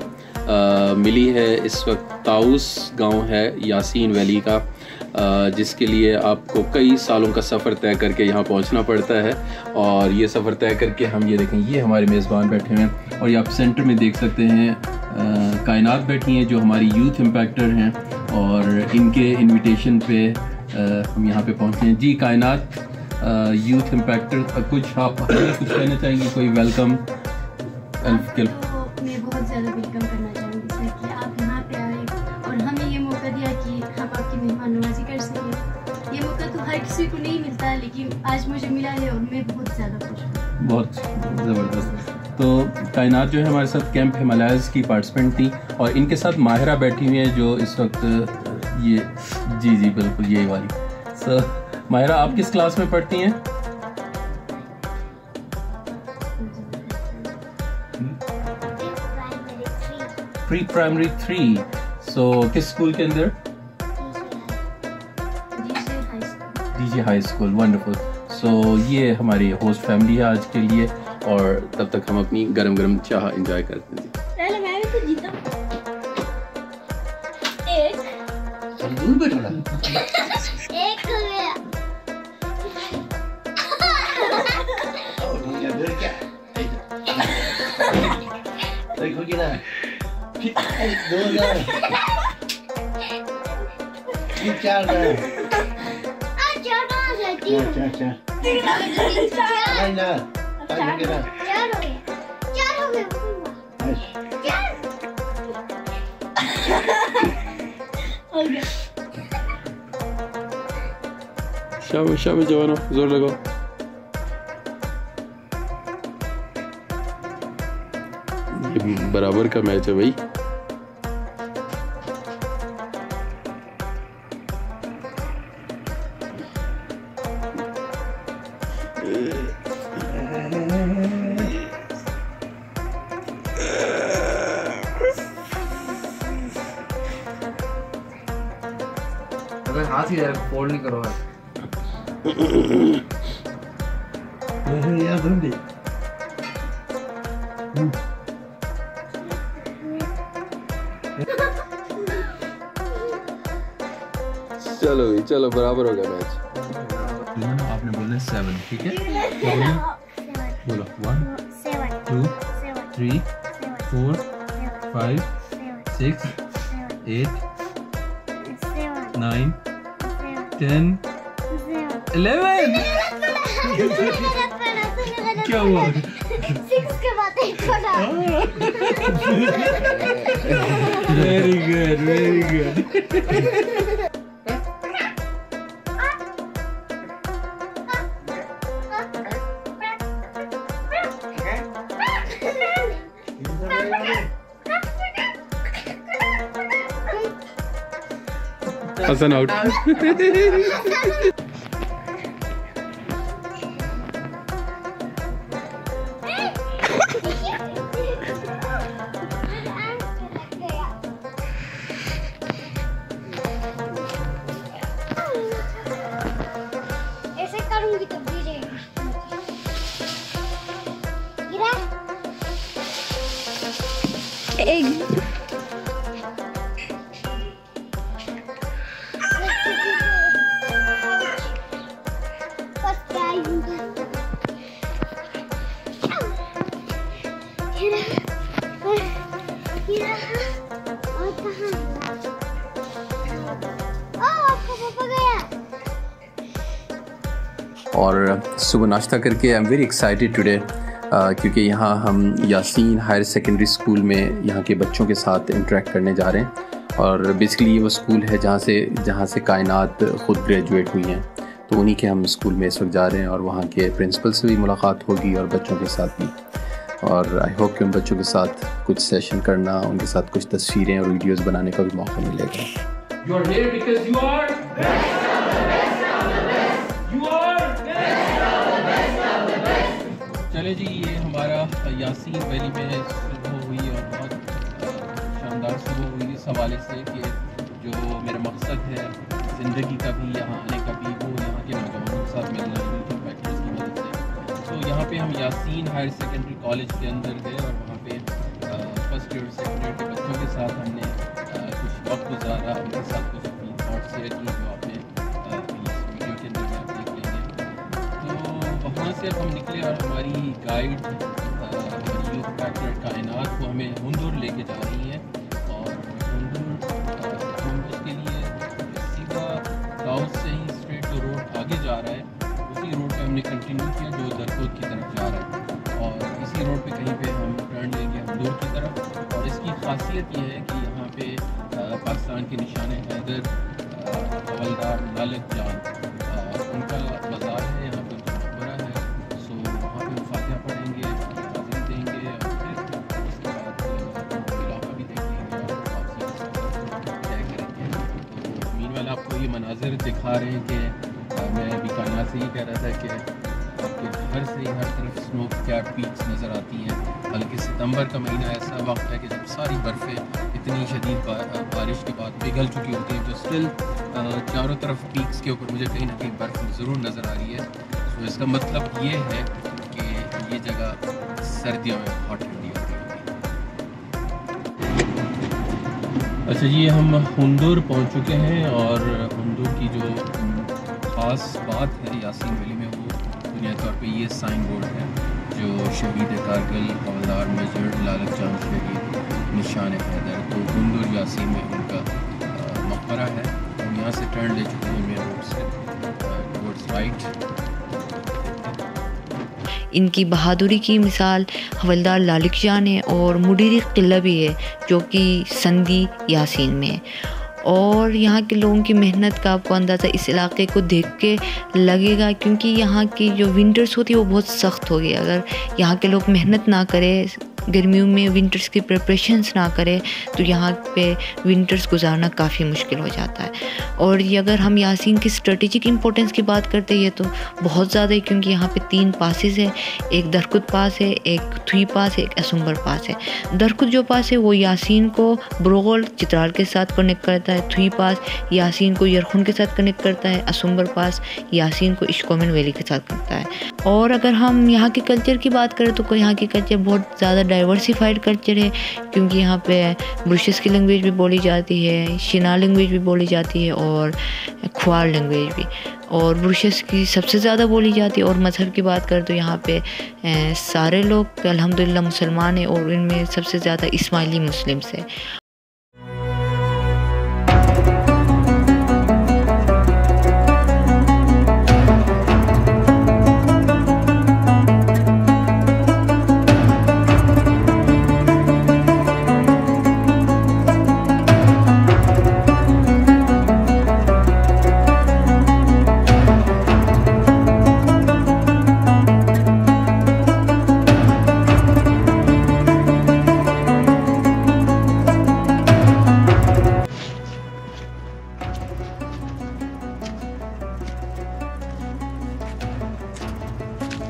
मिली है इस वक्त ताउस गांव है यासीन वैली का, जिसके लिए आपको कई सालों का सफ़र तय करके यहाँ पहुँचना पड़ता है। और ये सफ़र तय करके हम, ये देखें, ये हमारे मेज़बान बैठे हैं। और ये आप सेंटर में देख सकते हैं कायनात बैठी हैं, जो हमारी यूथ इम्पैक्टर हैं। और इनके इनविटेशन पे हम यहाँ पे पहुँचे हैं जी। कायनात यूथ इम्पैक्टर, कुछ आप कुछ कहना चाहेंगे? कोई वेलकम? मैं बहुत ज़्यादा वेलकम करना चाहूँगी सर कि आप यहाँ पे आए और हमें ये मौका दिया कि हम आपकी मेहमान नवाजी कर सकें। ये मौका तो हर किसी को नहीं मिलता, लेकिन आज मुझे मिला है और मैं बहुत ज़्यादा खुश हूँ। बहुत ज़बरदस्त। तो कायनात जो है हमारे साथ कैंप हिमालयाज़ की पार्टिसिपेंट थी। और इनके साथ माहिरा बैठी हुई है, जो इस वक्त ये जी बिल्कुल यही वाली। सो माहिरा, आप किस क्लास में पढ़ती हैं? Pre primary 3। सो किस स्कूल के अंदर? DJ high school. वंडरफुल। सो ये हमारी होस्ट फैमिली है आज के लिए। और तब तक हम अपनी गरम गरम चाह एंजॉय करते हैं। पहले मैं भी तो जीता। एक हो गया। देखो ना, 2 4 शाबाश जवानों, जोर लगाओ। ये बराबर का मैच है भाई। हाथ ही फोल्ड नहीं करो हाथ। चलो भाई, चलो बराबर हो गया मैच। आपने बोलना 7, ठीक है? बोलो 1 2 3 4 5 6 8 9 10 11। क्या हुआ? 6 के बाद 1 पड़ा। Very good, very good. Hasan out. ऐसे करूंगी तो गिरेगी। गिरा। एक फर्स्ट और सुबह नाश्ता करके I am very excited today क्योंकि यहाँ हम यासीन हायर सेकेंडरी स्कूल में यहाँ के बच्चों के साथ इंटरेक्ट करने जा रहे हैं। और बेसिकली ये वो स्कूल है जहाँ से कायनात ख़ुद ग्रेजुएट हुई हैं, तो उन्हीं के हम स्कूल में इस वक्त जा रहे हैं और वहाँ के प्रिंसिपल से भी मुलाकात होगी और बच्चों के साथ भी। और आई होप कि उन बच्चों के साथ कुछ सेशन करना, उनके साथ कुछ तस्वीरें और वीडियोस बनाने का भी मौका मिलेगा। You are here because you are best of the best of the best. You are best of the best of the best. चले जी, ये हमारा यासीन वैली में सुबह हुई और बहुत शानदार सुबह हुई इस हवाले से कि जो मेरा मकसद है ज़िंदगी का भी, यहाँ आने का भी, वो यहाँ के नौजवानों के साथ मिलना उनके पैकेज की मदद से। तो यहाँ पे हम यासीन हायर सेकेंडरी कॉलेज के अंदर गए और वहाँ पे फर्स्ट ईयर सेकेंड ईयर के बच्चों के साथ हमने कुछ वक्त गुजारा, उनके साथ कुछ अपनी थॉट शेयर की जो आपने इस वीडियो के अंदर आप देख लेंगे। तो वहाँ से अब हम निकले और हमारी गाइड हमारी यूथ पैटर्न कायनात को हमें हुंदुर लेके जा रही है। और हुंदुर हम उसके लिए सीधा गाँव से ही स्ट्रेट जो रोड आगे जा रहा है उसी रोड पे हमने कंटिन्यू किया जो दरकोट की तरफ जा रहा है। और इसी रोड पे कहीं पे हम टर्न लेंगे हुंदुर की तरफ। और इसकी खासियत ये है कि यहाँ पे पाकिस्तान के निशान हैदर हवलदार लालक जान उनका बाज़ार है, यहाँ पर बड़ा है। सो वहाँ पे हम फातिहा पढ़ेंगे, हाजिरी देंगे और फिर उसके बाद इलाका भी देखेंगे और वापसी तय करेंगे। तो मीनवाइल आपको ये मनाजिर दिखा रहे हैं कि मैं अभी कायनात से ही कह रहा था कि आपके घर से हर तरफ स्नो कैप पीक्स नज़र आती हैं। बल्कि सितंबर का महीना ऐसा वक्त है कि जब सारी बर्फ़ें इतनी शदीद बारिश के बाद पिघल चुकी होती हैं, जो स्टिल चारों तरफ पीक्स के ऊपर मुझे कहीं ना कहीं बर्फ़ ज़रूर नज़र आ रही है। तो इसका मतलब ये है कि ये जगह सर्दियों में बहुत ठंडी होती है। अच्छा, ये हम हुंदुर पहुँच चुके हैं और हुंदुर की जो ख़ास बात है यासीन वैली में वो बुनियादी तौर पे ये साइन बोर्ड है जो शहीद कारगिल हवलदार मेजर लालक जान शहीद निशान हैदर, तो हुंदुर यासीन में उनका मकबरा है। हम यहाँ से टर्न ले चुके हैं मेन रोड से टुवर्ड्स राइट। इनकी बहादुरी की मिसाल हवलदार लालक जान है और मुडीरी किला भी है जो कि संदी यासीन में है। और यहाँ के लोगों की मेहनत का आपको अंदाज़ा इस इलाके को देख के लगेगा, क्योंकि यहाँ की जो विंटर्स होती है वो बहुत सख्त होगी। अगर यहाँ के लोग मेहनत ना करें, गर्मियों में विंटर्स की प्रिपरेशंस ना करें, तो यहाँ पे विंटर्स गुजारना काफ़ी मुश्किल हो जाता है। और ये अगर हम यासीन की स्ट्रेटेजिक इंपॉर्टेंस की बात करते हैं तो बहुत ज़्यादा है, क्योंकि यहाँ पे 3 पासेस हैं। एक दरकुत पास है, एक थुई पास है, एक असुम्बर पास है। दरकुत जो पास है वो यासीन को ब्रोगल चित्राल के साथ कनेक्ट करता है, थुई पास यासीन को यरखुन के साथ कनेक्ट करता है, असुम्बर पास यासीन को इश्कोमन वैली के साथ करता है। और अगर हम यहाँ के कल्चर की बात करें तो यहाँ की कल्चर बहुत ज़्यादा डाइवर्सिफाइड कल्चर है, क्योंकि यहाँ पे ब्रुशेस की लैंग्वेज भी बोली जाती है, शिना लैंग्वेज भी बोली जाती है और ख्वार लैंग्वेज भी। और ब्रुशेस की सबसे ज़्यादा बोली जाती है। और मज़हब की बात करें तो यहाँ पे सारे लोग अल्हम्दुलिल्लाह मुसलमान हैं और इनमें सबसे ज़्यादा इस्माइली मुस्लिम्स है।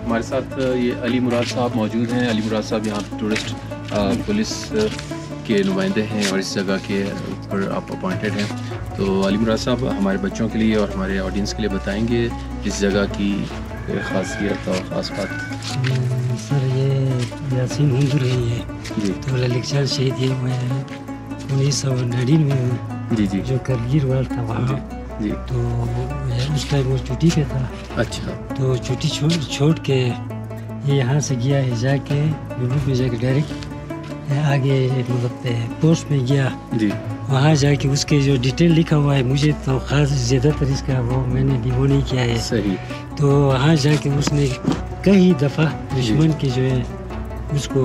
हमारे साथ ये अली मुराद साहब मौजूद हैं। अली मुराद साहब यहाँ टूरिस्ट पुलिस के नुमाइंदे हैं और इस जगह के ऊपर आप अपॉइंटेड हैं। तो अली मुराद साहब हमारे बच्चों के लिए और हमारे ऑडियंस के लिए बताएंगे इस जगह की खासियत और ख़ास बात। सर ये यासीन हुंदुर है ये जी, तो लालक जान शहीद ये हुए हैं 1919 में जी जी, जो करगिल वार था वहाँ जी। तो उस टाइम वो छुट्टी पे था। अच्छा। तो छुट्टी छोड़ के ये यहाँ से गया है जाके ग्रुप में जाके डायरेक्ट आगे मतलब पोस्ट में गया जी। वहाँ जाके उसके जो डिटेल लिखा हुआ है मुझे तो खास ज़्यादातर इसका वो मैंने वो नहीं किया है। सही। तो वहाँ जाके उसने कई दफ़ा दुश्मन की जो है उसको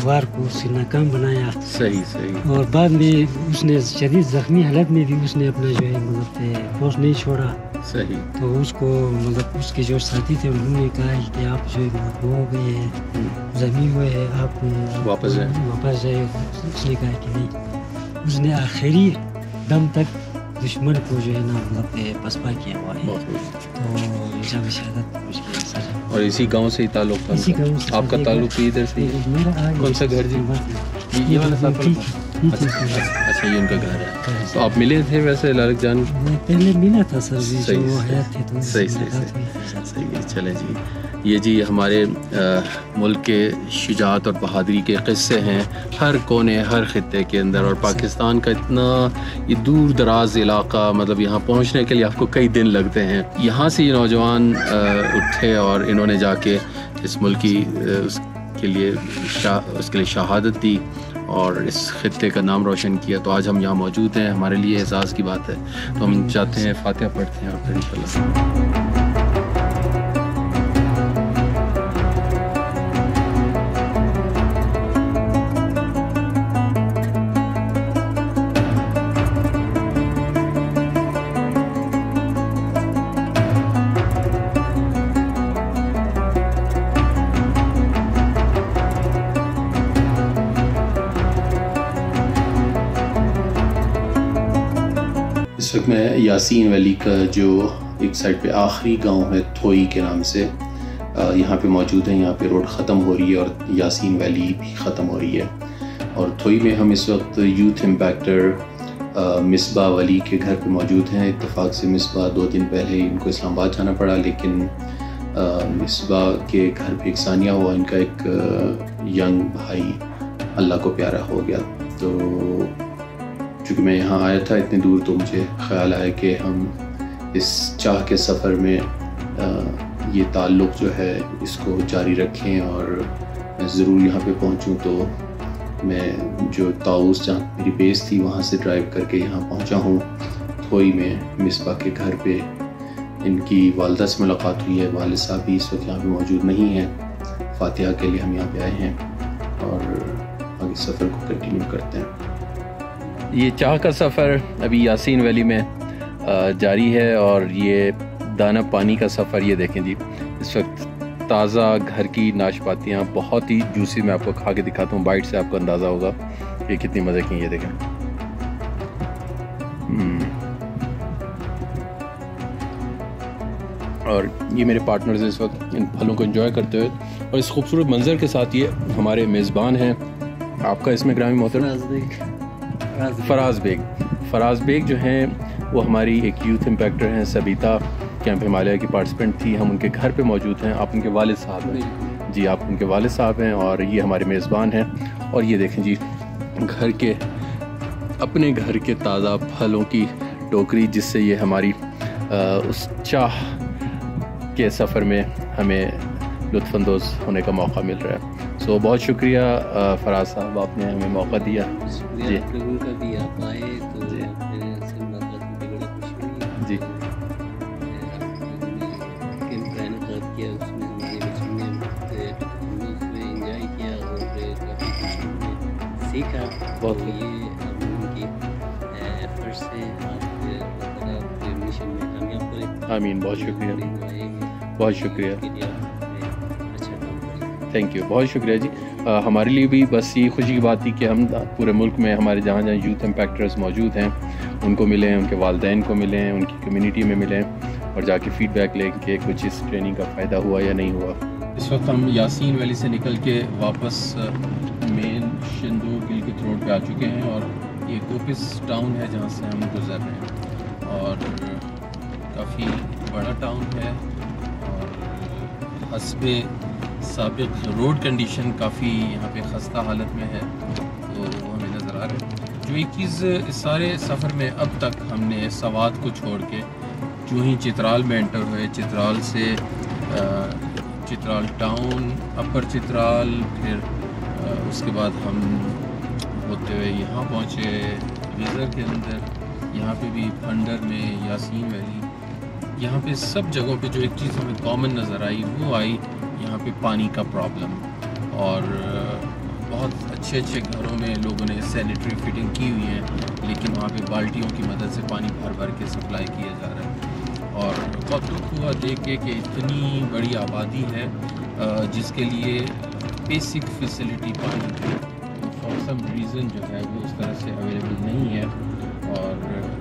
वार को उससे नाकाम बनाया। सही सही। और बाद में उसने शदीद ज़ख्मी हालत में भी उसने अपना जो है मतलब पोस्ट नहीं छोड़ा। सही। तो उसको मतलब उसके जो साथी थे उन्होंने कहा कि आप जो वो हो गए हैं ज़मीन हुए है आप वापस जाए। उसने कहा कि नहीं, उसने आखिरी दम तक दुश्मन को जो है ना मतलब पसपा किया हुआ है। तो जब शहादत मुश्किल सर। और इसी गांव से ही ताल्लुक था? इसी गांव से। आपका ताल्लुक भी इधर से? कौन सा घर जी? ये वाला साथ? अच्छा, ये उनका घर है। तो आप मिले थे वैसे लालिक जान? पहले मिला था सर जी, जो वो हयात थे तो सही सही। चले जी, ये जी हमारे मुल्क के शुजाअत और बहादुरी के क़िस्से हैं हर कोने हर ख़ित्ते के अंदर। और पाकिस्तान का इतना ये दूर दराज इलाका, मतलब यहाँ पहुँचने के लिए आपको कई दिन लगते हैं। यहाँ से ये नौजवान उठे और इन्होंने जाके इस मुल्क की उसके लिए शहादत दी और इस खित्ते का नाम रोशन किया। तो आज हम यहाँ मौजूद हैं, हमारे लिए एहसास की बात है। तो हम चाहते हैं फातिहा पढ़ते हैं और फिर इंशाल्लाह। इस वक्त मैं यासीन वैली का जो एक साइड पे आखिरी गांव है थोई के नाम से यहाँ पे मौजूद है। यहाँ पे रोड ख़त्म हो रही है और यासीन वैली भी ख़त्म हो रही है। और थोई में हम इस वक्त यूथ इम्पैक्टर मिसबा वली के घर पे मौजूद हैं। इत्तेफाक से मिसबा 2 दिन पहले इनको इस्लामाबाद जाना पड़ा, लेकिन मिसबा के घर पे एक सानिया हुआ, इनका एक यंग भाई अल्लाह को प्यारा हो गया। तो चूँकि मैं यहाँ आया था इतनी दूर, तो मुझे ख्याल आया कि हम इस चाह के सफ़र में ये ताल्लुक़ जो है इसको जारी रखें और मैं ज़रूर यहाँ पे पहुँचूँ। तो मैं जो ताउस जहाँ मेरी बेस थी वहाँ से ड्राइव करके यहाँ पहुँचा हूँ थोई में मिसबा के घर पे। इनकी वालदा से मुलाकात हुई है। वालिद साहब भी इस वक्त यहाँ पे मौजूद नहीं हैं। फातिहा के लिए हम यहाँ पे आए हैं और आगे सफ़र को कंटिन्यू करते हैं। ये चाह का सफ़र अभी यासीन वैली में जारी है और ये दाना पानी का सफ़र ये देखें जी, इस वक्त ताज़ा घर की नाशपातियाँ बहुत ही जूसी। मैं आपको खा के दिखाता हूँ, बाइट से आपको अंदाज़ा होगा ये कितनी मज़े की। ये देखें, और ये मेरे पार्टनर्स इस वक्त इन फलों को एंजॉय करते हुए और इस खूबसूरत मंजर के साथ ये हमारे मेज़बान हैं। आपका इसमें ग्रामी मोहतरम फराज बेग जो हैं वो हमारी एक यूथ इम्पैक्टर हैं। सबीता कैंप हिमालय की पार्टिसिपेंट थी। हम उनके घर पे मौजूद हैं। आप उनके वालिद साहब हैं जी, आप उनके वालिद साहब हैं और ये हमारे मेज़बान हैं। और ये देखें जी, घर के अपने घर के ताज़ा फलों की टोकरी, जिससे ये हमारी उस चाह के सफ़र में हमें लुत्फ़अंदोज़ होने का मौका मिल रहा है। सो बहुत शुक्रिया फराज साहब, आपने हमें मौका दिया जी। उनका भी आप आए तो जी किया, उसमें हमारे बच्चों ने उसमें एंजॉय किया और काफ़ी सीखा। बहुत ये उनकी एफर्ट से आप मिशन में कामयाब करें। आमीन। बहुत शुक्रिया, बहुत शुक्रिया, थैंक यू, बहुत शुक्रिया जी। हमारे लिए भी बस ये खुशी की बात थी कि हम पूरे मुल्क में हमारे जहाँ जहाँ यूथ इम्पैक्टर्स मौजूद हैं उनको मिलें, उनके वालिदैन को मिलें, उनकी कम्युनिटी में मिलें और जाके फ़ीडबैक लें कि कुछ इस ट्रेनिंग का फ़ायदा हुआ या नहीं हुआ। इस वक्त हम यासीन वैली से निकल के वापस मेन शिंदू गिलगित रोड पे आ चुके हैं और ये कोपिस टाउन है जहाँ से हम गुज़र रहे हैं और काफ़ी बड़ा टाउन है और हस्बे साबिक रोड कंडीशन काफ़ी यहाँ पे ख़स्ता हालत में है, तो वो हमें नज़र आ रहा है। जो एक चीज़ इस सारे सफ़र में अब तक हमने सवात को छोड़ के जो ही चित्राल में एंटर हुए, चित्राल से चित्राल टाउन, अपर चित्राल, फिर उसके बाद हम होते हुए यहाँ पहुँचे गीज़र के अंदर। यहाँ पे भी फंडर में यासीन वैली, यहाँ पे सब जगहों पे जो एक चीज़ हमें कॉमन नज़र आई वो आई यहाँ पे पानी का प्रॉब्लम। और बहुत अच्छे अच्छे घरों में लोगों ने सैनिटरी फिटिंग की हुई है, लेकिन वहाँ पे बाल्टियों की मदद से पानी भर भर के सप्लाई किया जा रहा है। और बहुत दुख हुआ देख के कि इतनी बड़ी आबादी है जिसके लिए बेसिक फैसिलिटी पानी की फॉर सम रीज़न जो है वो उस तरह से अवेलेबल नहीं है, और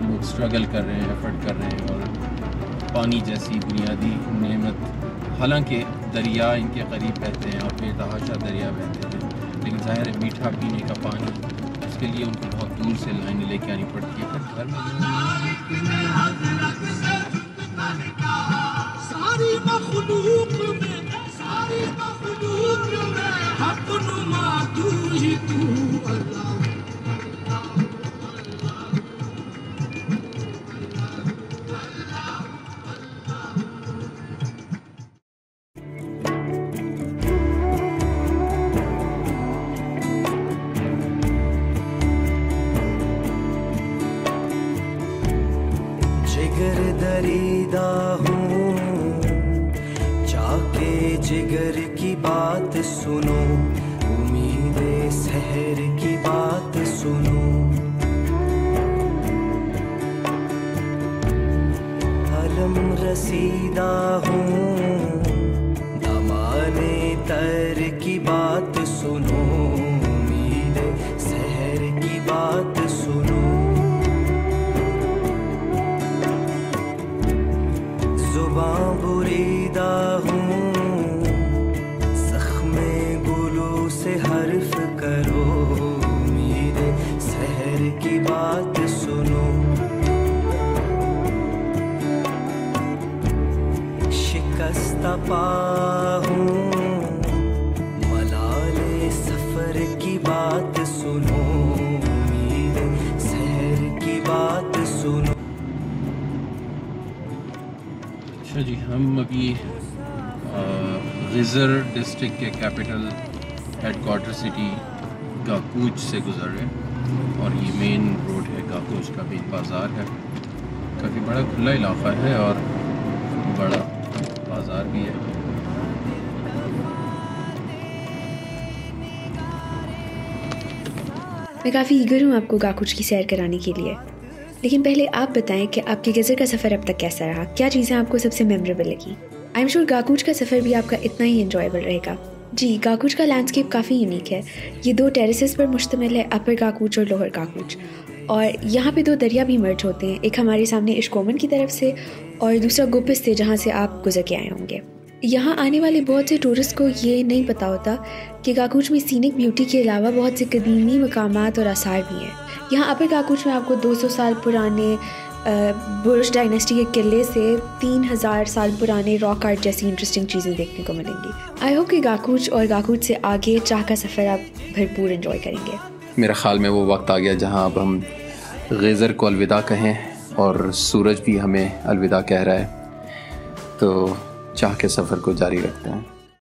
लोग स्ट्रगल कर रहे हैं, एफर्ट कर रहे हैं। और पानी जैसी बुनियादी नेमत, हालांकि दरिया इनके करीब बहते हैं, आप बेतहाशा दरिया बहते हैं, लेकिन ज़ाहिर है मीठा पीने का पानी उसके लिए उनको बहुत दूर से लाइन लेके आनी पड़ती है। पर घर जिगर दरीदा हूँ, जाके जिगर की बात सुनो, उम्मीदे सहर की बात सुनो। अलम रसीदा हूँ, दमाने तर की बात सुनो, उम्मीदे सहर की बात सुनो। जुबां बुरीदा हूँ, ज़ख्मे गुलू से हर्फ करो, मेरे सहर की बात सुनो। शिकस्ता पा हूँ, मलाले सफ़र की बात सुनो, मेरे सहर की बात सुनो। अच्छा जी, हम अभी गीज़र डिस्ट्रिक्ट के कैपिटल हेडक्वार्टर सिटी गाकूच से गुज़र रहे हैं, और ये मेन रोड है गाकूच का, मेन बाज़ार है। काफ़ी बड़ा खुला इलाक़ा है और बड़ा बाज़ार भी है। मैं काफ़ी ईगर हूँ आपको गाकूच की सैर कराने के लिए, लेकिन पहले आप बताएं कि आपके गीज़र का सफ़र अब तक कैसा रहा, क्या चीज़ें आपको सबसे मेमोरेबल लगी। आई एम श्योर गाकूच का सफ़र भी आपका इतना ही एंजॉयबल रहेगा। जी, गाकूच का लैंडस्केप काफ़ी यूनिक है। ये 2 टेरेसेस पर मुश्तमिल है, अपर गाकूच और लोअर गाकूच, और यहाँ पे 2 दरिया भी मर्ज होते हैं, एक हमारे सामने इश्कोमन की तरफ से और दूसरा गुपिस से, जहाँ से आप गुजर के आए होंगे। यहाँ आने वाले बहुत से टूरिस्ट को ये नहीं पता होता कि गाकूच में सीनिक ब्यूटी के अलावा बहुत से कदीमी मकामात और आसार भी हैं। यहाँ अपर गाकूच में आपको 200 साल पुराने बुर्ज डायनेस्टी के किले से 3000 साल पुराने रॉक आर्ट जैसी इंटरेस्टिंग चीज़ें देखने को मिलेंगी। आई होप कि गाकूच और गाकूच से आगे चाह का सफ़र आप भरपूर एंजॉय करेंगे। मेरे ख़्याल में वो वक्त आ गया जहाँ अब हम गीज़र को अलविदा कहें, और सूरज भी हमें अलविदा कह रहा है, तो चाह के सफ़र को जारी रखते हैं।